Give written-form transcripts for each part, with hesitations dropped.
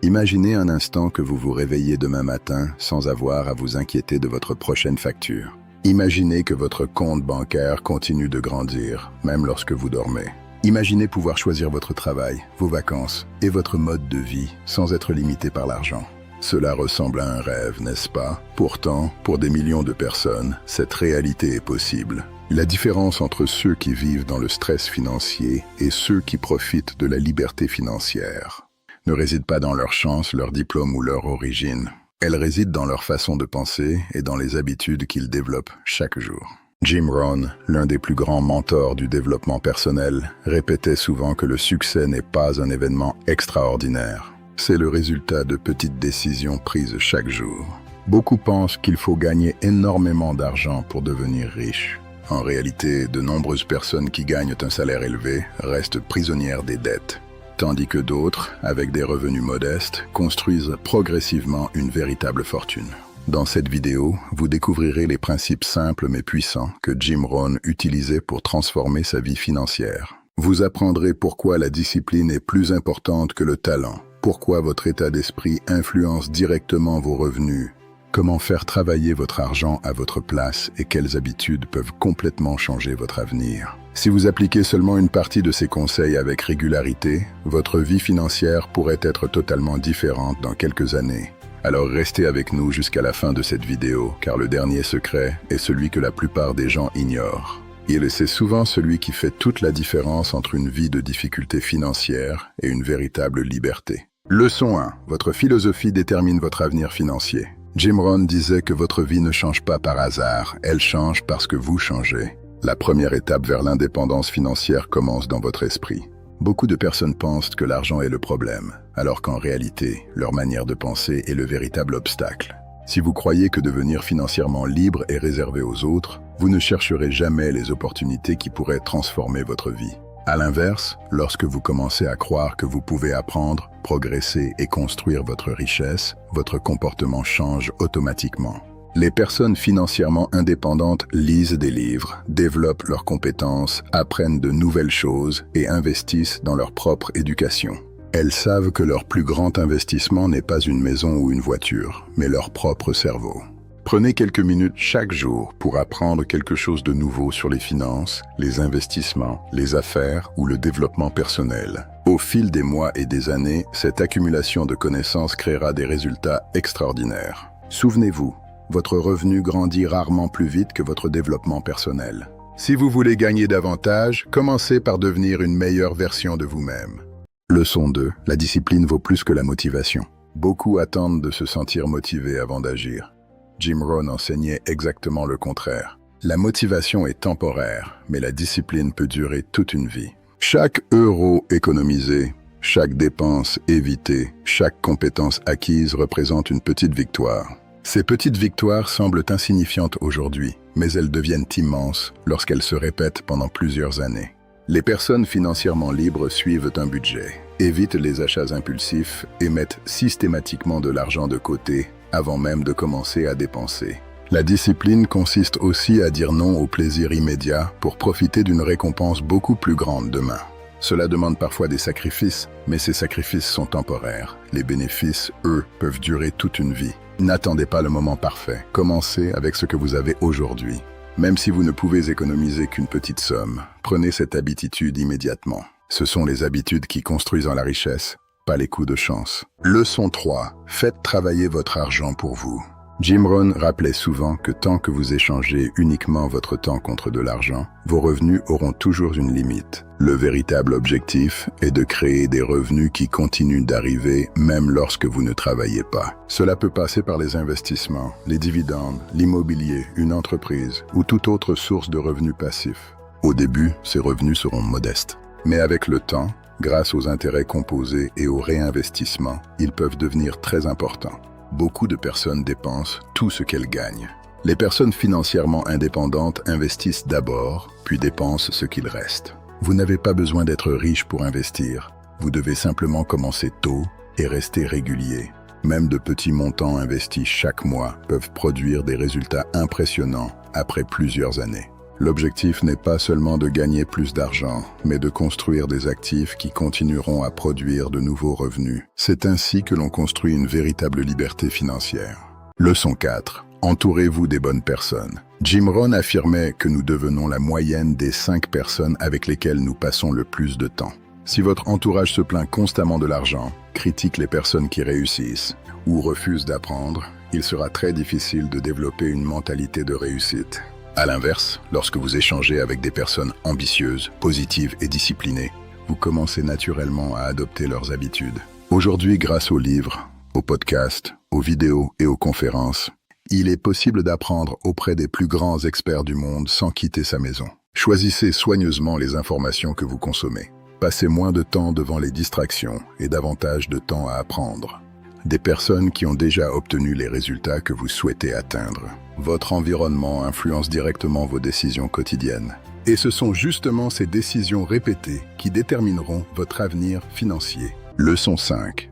Imaginez un instant que vous vous réveillez demain matin sans avoir à vous inquiéter de votre prochaine facture. Imaginez que votre compte bancaire continue de grandir, même lorsque vous dormez. Imaginez pouvoir choisir votre travail, vos vacances et votre mode de vie sans être limité par l'argent. Cela ressemble à un rêve, n'est-ce pas? Pourtant, pour des millions de personnes, cette réalité est possible. La différence entre ceux qui vivent dans le stress financier et ceux qui profitent de la liberté financière ne réside pas dans leur chance, leur diplôme ou leur origine. Elle réside dans leur façon de penser et dans les habitudes qu'ils développent chaque jour. Jim Rohn, l'un des plus grands mentors du développement personnel, répétait souvent que le succès n'est pas un événement extraordinaire. C'est le résultat de petites décisions prises chaque jour. Beaucoup pensent qu'il faut gagner énormément d'argent pour devenir riche. En réalité, de nombreuses personnes qui gagnent un salaire élevé restent prisonnières des dettes, tandis que d'autres, avec des revenus modestes, construisent progressivement une véritable fortune. Dans cette vidéo, vous découvrirez les principes simples mais puissants que Jim Rohn utilisait pour transformer sa vie financière. Vous apprendrez pourquoi la discipline est plus importante que le talent, pourquoi votre état d'esprit influence directement vos revenus, comment faire travailler votre argent à votre place et quelles habitudes peuvent complètement changer votre avenir. Si vous appliquez seulement une partie de ces conseils avec régularité, votre vie financière pourrait être totalement différente dans quelques années. Alors restez avec nous jusqu'à la fin de cette vidéo, car le dernier secret est celui que la plupart des gens ignorent. C'est souvent celui qui fait toute la différence entre une vie de difficultés financières et une véritable liberté. Leçon 1. Votre philosophie détermine votre avenir financier. Jim Rohn disait que votre vie ne change pas par hasard, elle change parce que vous changez. La première étape vers l'indépendance financière commence dans votre esprit. Beaucoup de personnes pensent que l'argent est le problème, alors qu'en réalité, leur manière de penser est le véritable obstacle. Si vous croyez que devenir financièrement libre est réservé aux autres, vous ne chercherez jamais les opportunités qui pourraient transformer votre vie. À l'inverse, lorsque vous commencez à croire que vous pouvez apprendre, progresser et construire votre richesse, votre comportement change automatiquement. Les personnes financièrement indépendantes lisent des livres, développent leurs compétences, apprennent de nouvelles choses et investissent dans leur propre éducation. Elles savent que leur plus grand investissement n'est pas une maison ou une voiture, mais leur propre cerveau. Prenez quelques minutes chaque jour pour apprendre quelque chose de nouveau sur les finances, les investissements, les affaires ou le développement personnel. Au fil des mois et des années, cette accumulation de connaissances créera des résultats extraordinaires. Souvenez-vous, votre revenu grandit rarement plus vite que votre développement personnel. Si vous voulez gagner davantage, commencez par devenir une meilleure version de vous-même. Leçon 2. La discipline vaut plus que la motivation. Beaucoup attendent de se sentir motivés avant d'agir. Jim Rohn enseignait exactement le contraire. La motivation est temporaire, mais la discipline peut durer toute une vie. Chaque euro économisé, chaque dépense évitée, chaque compétence acquise représente une petite victoire. Ces petites victoires semblent insignifiantes aujourd'hui, mais elles deviennent immenses lorsqu'elles se répètent pendant plusieurs années. Les personnes financièrement libres suivent un budget, évitent les achats impulsifs et mettent systématiquement de l'argent de côté avant même de commencer à dépenser. La discipline consiste aussi à dire non au plaisir immédiat pour profiter d'une récompense beaucoup plus grande demain. Cela demande parfois des sacrifices, mais ces sacrifices sont temporaires. Les bénéfices, eux, peuvent durer toute une vie. N'attendez pas le moment parfait. Commencez avec ce que vous avez aujourd'hui. Même si vous ne pouvez économiser qu'une petite somme, prenez cette habitude immédiatement. Ce sont les habitudes qui construisent la richesse, pas les coups de chance. Leçon 3. Faites travailler votre argent pour vous. Jim Rohn rappelait souvent que tant que vous échangez uniquement votre temps contre de l'argent, vos revenus auront toujours une limite. Le véritable objectif est de créer des revenus qui continuent d'arriver même lorsque vous ne travaillez pas. Cela peut passer par les investissements, les dividendes, l'immobilier, une entreprise ou toute autre source de revenus passifs. Au début, ces revenus seront modestes. Mais avec le temps, grâce aux intérêts composés et au réinvestissement, ils peuvent devenir très importants. Beaucoup de personnes dépensent tout ce qu'elles gagnent. Les personnes financièrement indépendantes investissent d'abord, puis dépensent ce qu'il reste. Vous n'avez pas besoin d'être riche pour investir. Vous devez simplement commencer tôt et rester régulier. Même de petits montants investis chaque mois peuvent produire des résultats impressionnants après plusieurs années. L'objectif n'est pas seulement de gagner plus d'argent, mais de construire des actifs qui continueront à produire de nouveaux revenus. C'est ainsi que l'on construit une véritable liberté financière. Leçon 4. Entourez-vous des bonnes personnes. Jim Rohn affirmait que nous devenons la moyenne des 5 personnes avec lesquelles nous passons le plus de temps. Si votre entourage se plaint constamment de l'argent, critique les personnes qui réussissent ou refuse d'apprendre, il sera très difficile de développer une mentalité de réussite. À l'inverse, lorsque vous échangez avec des personnes ambitieuses, positives et disciplinées, vous commencez naturellement à adopter leurs habitudes. Aujourd'hui, grâce aux livres, aux podcasts, aux vidéos et aux conférences, il est possible d'apprendre auprès des plus grands experts du monde sans quitter sa maison. Choisissez soigneusement les informations que vous consommez. Passez moins de temps devant les distractions et davantage de temps à apprendre. Des personnes qui ont déjà obtenu les résultats que vous souhaitez atteindre. Votre environnement influence directement vos décisions quotidiennes. Et ce sont justement ces décisions répétées qui détermineront votre avenir financier. Leçon 5.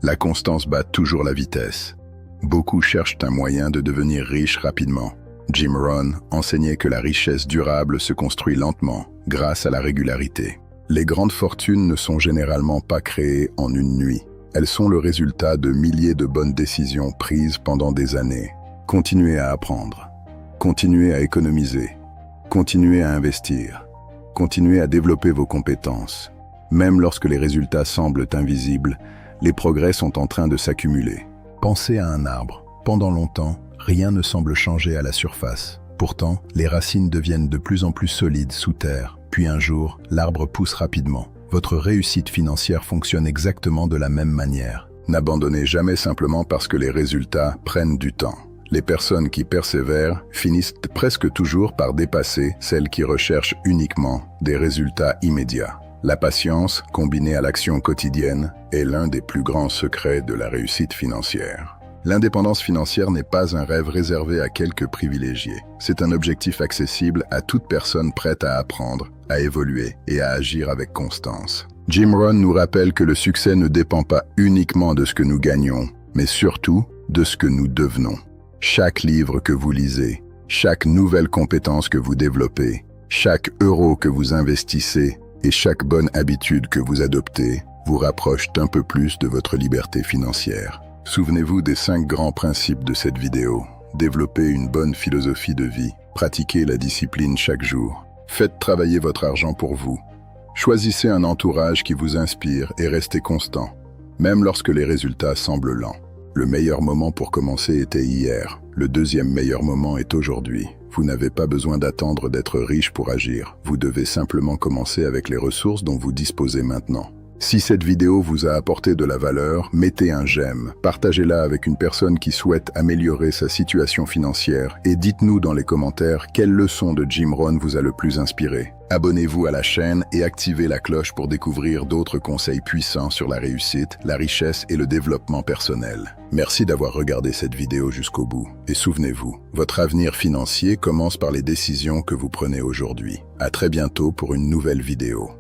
La constance bat toujours la vitesse. Beaucoup cherchent un moyen de devenir riche rapidement. Jim Rohn enseignait que la richesse durable se construit lentement, grâce à la régularité. Les grandes fortunes ne sont généralement pas créées en une nuit. Elles sont le résultat de milliers de bonnes décisions prises pendant des années. Continuez à apprendre. Continuez à économiser. Continuez à investir. Continuez à développer vos compétences. Même lorsque les résultats semblent invisibles, les progrès sont en train de s'accumuler. Pensez à un arbre. Pendant longtemps, rien ne semble changer à la surface. Pourtant, les racines deviennent de plus en plus solides sous terre. Puis un jour, l'arbre pousse rapidement. Votre réussite financière fonctionne exactement de la même manière. N'abandonnez jamais simplement parce que les résultats prennent du temps. Les personnes qui persévèrent finissent presque toujours par dépasser celles qui recherchent uniquement des résultats immédiats. La patience, combinée à l'action quotidienne, est l'un des plus grands secrets de la réussite financière. L'indépendance financière n'est pas un rêve réservé à quelques privilégiés. C'est un objectif accessible à toute personne prête à apprendre, à évoluer et à agir avec constance. Jim Rohn nous rappelle que le succès ne dépend pas uniquement de ce que nous gagnons, mais surtout de ce que nous devenons. Chaque livre que vous lisez, chaque nouvelle compétence que vous développez, chaque euro que vous investissez et chaque bonne habitude que vous adoptez vous rapprochent un peu plus de votre liberté financière. Souvenez-vous des 5 grands principes de cette vidéo. Développez une bonne philosophie de vie. Pratiquez la discipline chaque jour. Faites travailler votre argent pour vous. Choisissez un entourage qui vous inspire et restez constant, même lorsque les résultats semblent lents. Le meilleur moment pour commencer était hier. Le deuxième meilleur moment est aujourd'hui. Vous n'avez pas besoin d'attendre d'être riche pour agir. Vous devez simplement commencer avec les ressources dont vous disposez maintenant. Si cette vidéo vous a apporté de la valeur, mettez un j'aime, partagez-la avec une personne qui souhaite améliorer sa situation financière et dites-nous dans les commentaires quelle leçon de Jim Rohn vous a le plus inspiré. Abonnez-vous à la chaîne et activez la cloche pour découvrir d'autres conseils puissants sur la réussite, la richesse et le développement personnel. Merci d'avoir regardé cette vidéo jusqu'au bout. Et souvenez-vous, votre avenir financier commence par les décisions que vous prenez aujourd'hui. À très bientôt pour une nouvelle vidéo.